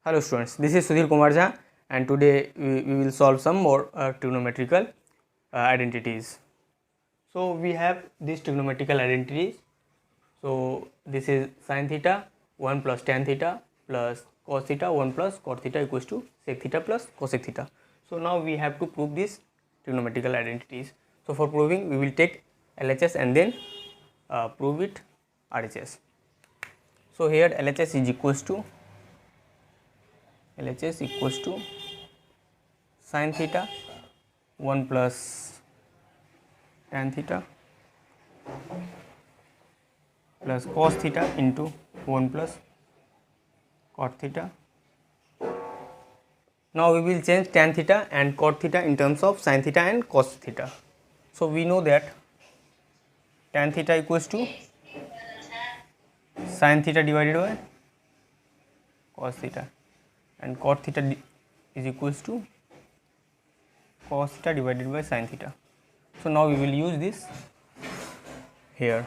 Hello students, this is Sudhir Kumar Jha and today we will solve some more trigonometrical identities. So we have these trigonometrical identities. So this is sin theta 1 plus tan theta plus cos theta 1 plus cot theta equals to sec theta plus cosec theta. So now we have to prove these trigonometrical identities. So for proving we will take LHS and then prove it RHS. So here LHS is equals to sin theta 1 plus tan theta plus cos theta into 1 plus cot theta. Now we will change tan theta and cot theta in terms of sin theta and cos theta. So we know that tan theta equals to sin theta divided by cos theta and cot theta is equals to cos theta divided by sin theta. So now we will use this here.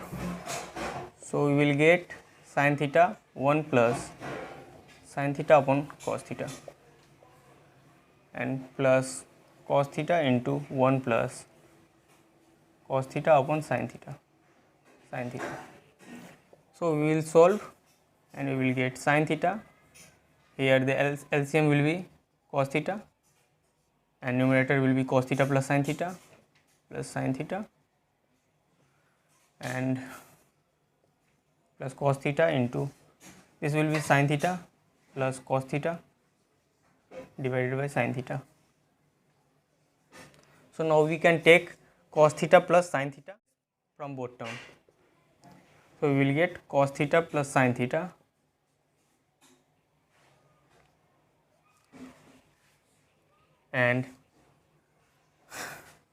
So we will get sin theta 1 plus sin theta upon cos theta and plus cos theta into 1 plus cos theta upon sin theta. So we will solve and we will get sin theta. Here the LCM will be cos theta and numerator will be cos theta plus sin theta and plus cos theta into this will be sin theta plus cos theta divided by sin theta. So now we can take cos theta plus sin theta from both terms. So we will get cos theta plus sin theta and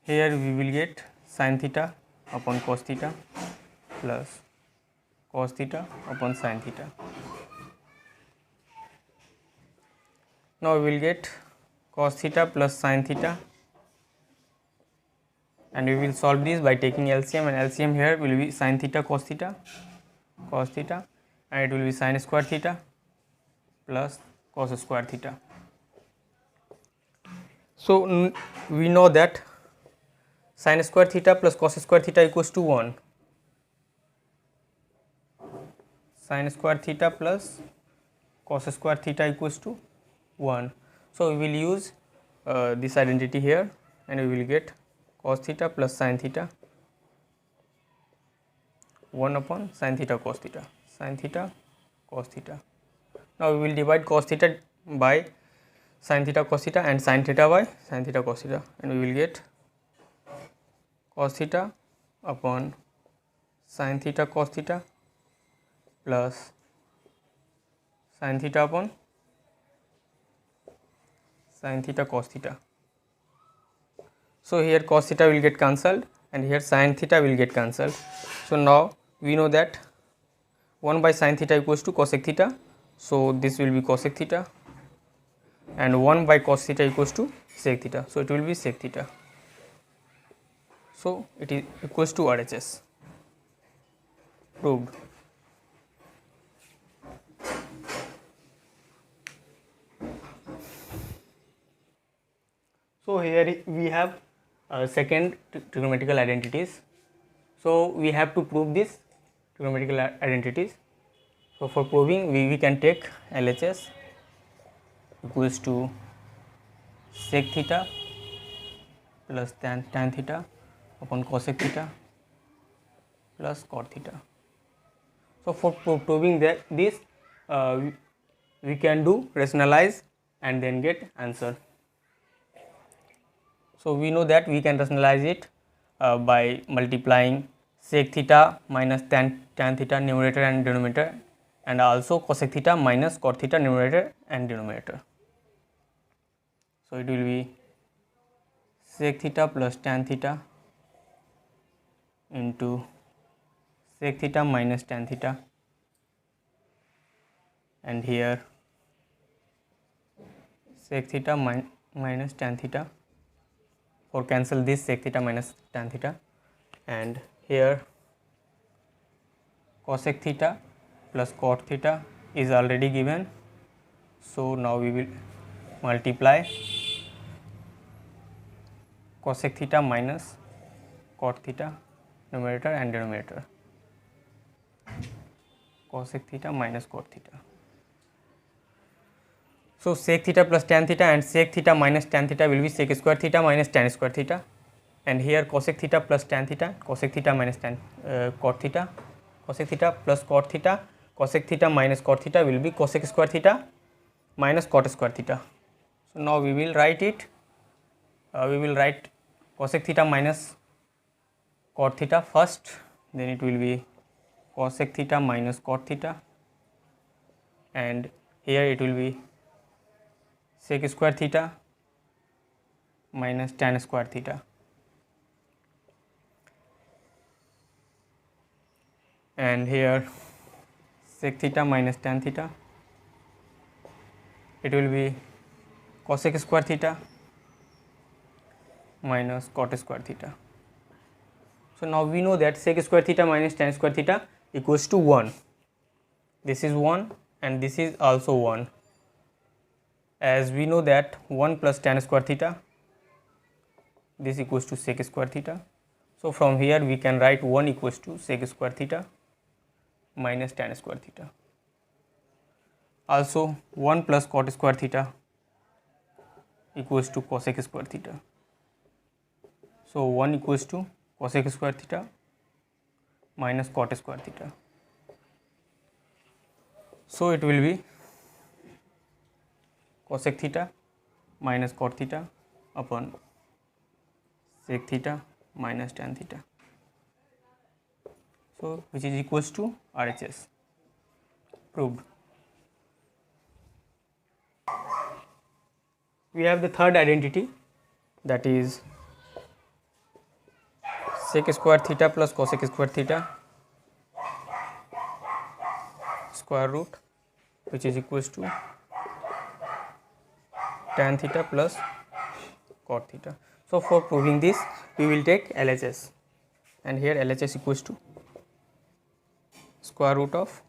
here we will get sin theta upon cos theta plus cos theta upon sin theta. Now we will get cos theta plus sin theta and we will solve this by taking LCM, and LCM here will be sin theta cos theta and it will be sin square theta plus cos square theta. So we know that sin square theta plus cos square theta equals to 1. Sin square theta plus cos square theta equals to 1. So we will use this identity here and we will get cos theta plus sin theta 1 upon sin theta cos theta, Now we will divide cos theta by sin theta cos theta and sin theta by sin theta cos theta, and we will get cos theta upon sin theta cos theta plus sin theta upon sin theta cos theta. So here cos theta will get cancelled and here sin theta will get cancelled. So now we know that 1 by sin theta equals to cosec theta. So this will be cosec theta and 1 by cos theta equals to sec theta. So it will be sec theta. So it is equals to RHS. Proved. So here we have second trigonometrical identities. So we have to prove this trigonometrical identities. So for proving we can take LHS equals to sec theta plus tan theta upon cosec theta plus cot theta. So for proving that this we can do rationalize and then get answer. So we know that we can rationalize it by multiplying sec theta minus tan theta numerator and denominator, and also cosec theta minus cot theta numerator and denominator. So it will be sec theta plus tan theta into sec theta minus tan theta, and here sec theta minus tan theta, for cancel this sec theta minus tan theta, and here cosec theta plus cot theta is already given So now we will multiply cosec theta minus cot theta, numerator and denominator, cosec theta minus cot theta. So sec theta plus tan theta and sec theta minus tan theta will be sec square theta minus tan square theta, and here cosec theta plus tan theta, cosec theta minus tan cot theta, cosec theta plus cot theta, cosec theta minus cot theta will be cosec square theta minus cot square theta. So now we will write it. We will write cosec theta minus cot theta first, then it will be cosec theta minus cot theta, and here it will be sec square theta minus tan square theta, and here sec theta minus tan theta, it will be cosec square theta minus cot square theta. So now we know that sec square theta minus tan square theta equals to 1. This is 1 and this is also 1, as we know that 1 plus tan square theta, this equals to sec square theta. So from here we can write 1 equals to sec square theta minus tan square theta. Also 1 plus cot square theta equals to cosec square theta. So 1 equals to cosec square theta minus cot square theta. So it will be cosec theta minus cot theta upon sec theta minus tan theta. So which is equals to RHS. Proved. We have the third identity, that is sec square theta plus cosec square theta square root, which is equals to tan theta plus cot theta. So for proving this we will take LHS, and here LHS equals to square root of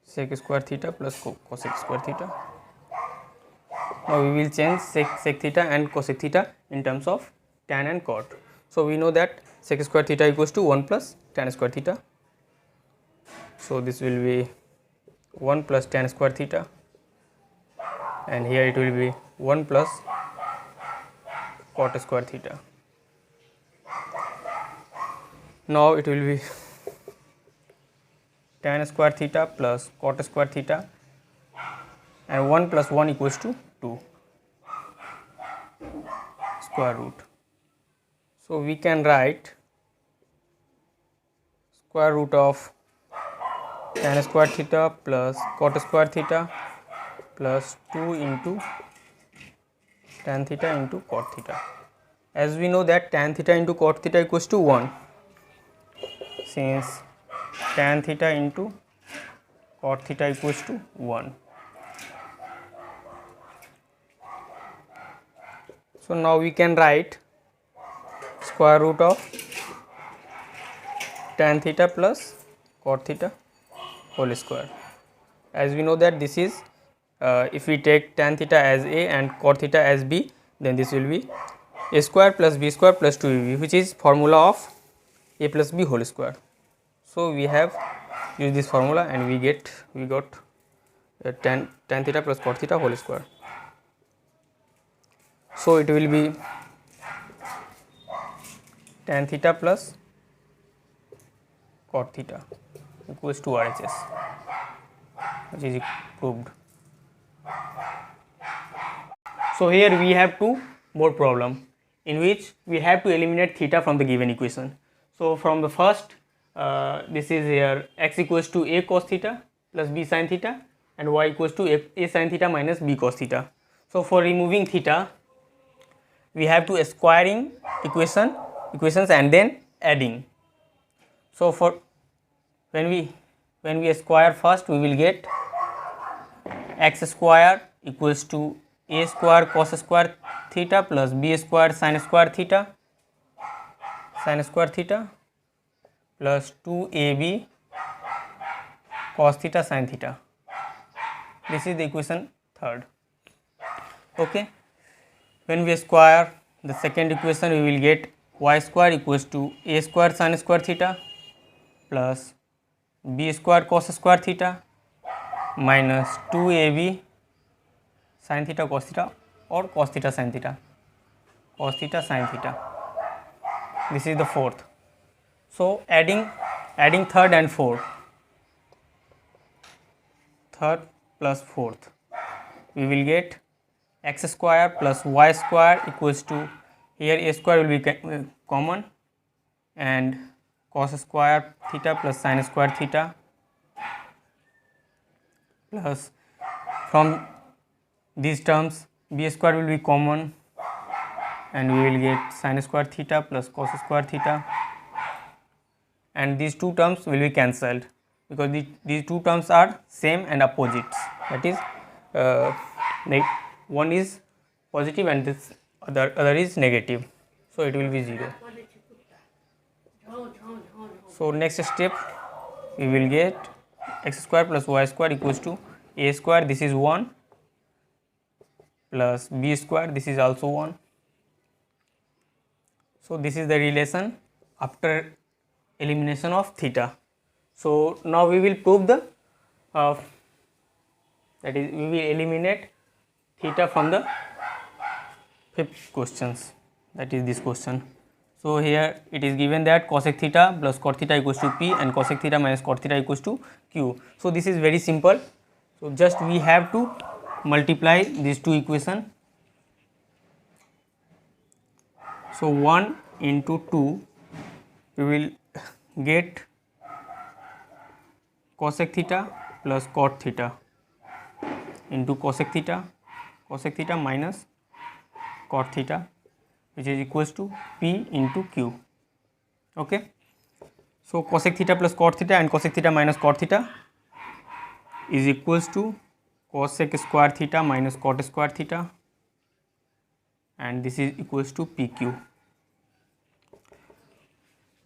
sec square theta plus cosec square theta. Now we will change sec theta and cosec theta in terms of tan and cot. So we know that sec square theta equals to 1 plus tan square theta. So this will be 1 plus tan square theta, and here it will be 1 plus cot square theta. Now it will be tan square theta plus cot square theta, and 1 plus 1 equals to 2 square root. So we can write square root of tan square theta plus cot square theta plus 2 into tan theta into cot theta. As we know that tan theta into cot theta equals to 1, since tan theta into cot theta equals to 1. So now we can write square root of tan theta plus cot theta whole square. As we know that this is if we take tan theta as a and cot theta as b, then this will be a square plus b square plus 2ab, which is formula of a plus b whole square. So we have used this formula and we got tan theta plus cot theta whole square. So it will be tan theta plus cot theta equals to RHS, which is proved. So here we have two more problem in which we have to eliminate theta from the given equation. So from the first, this is here x equals to a cos theta plus b sin theta, and y equals to a sin theta minus b cos theta. So for removing theta, we have to squaring equations and then adding. So for when we square first, we will get x square equals to a square cos square theta plus b square sin square theta plus 2ab cos theta sin theta This is the equation third. Okay, when we square the second equation, we will get y square equals to a square sin square theta plus b square cos square theta minus 2ab sin theta cos theta or cos theta sin theta, cos theta sin theta. This is the fourth. So adding third and fourth, third plus fourth, we will get x square plus y square equals to, here a square will be common, and cos square theta plus sin square theta plus, from these terms b square will be common and we will get sin square theta plus cos square theta, and these two terms will be cancelled because these two terms are same and opposites, that is one is positive and this other is negative, so it will be 0. So next step, we will get x square plus y square equals to a square, this is 1, plus b square, this is also 1. So this is the relation after elimination of theta. So now we will prove the that is, we will eliminate theta from the fifth questions, that is this question. So here it is given that cosec theta plus cot theta equals to p and cosec theta minus cot theta equals to q. So this is very simple. So just we have to multiply these two equations. So 1 into 2, we will get cosec theta plus cot theta into cosec theta minus cot theta, which is equals to p into q. Okay. So cosec theta plus cot theta and cosec theta minus cot theta is equals to cosec square theta minus cot square theta, and this is equals to pq.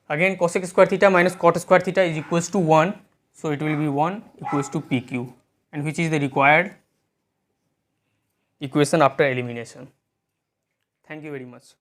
Again cosec square theta minus cot square theta is equals to 1, so it will be 1 equals to pq, and which is the required equation after elimination. Thank you very much.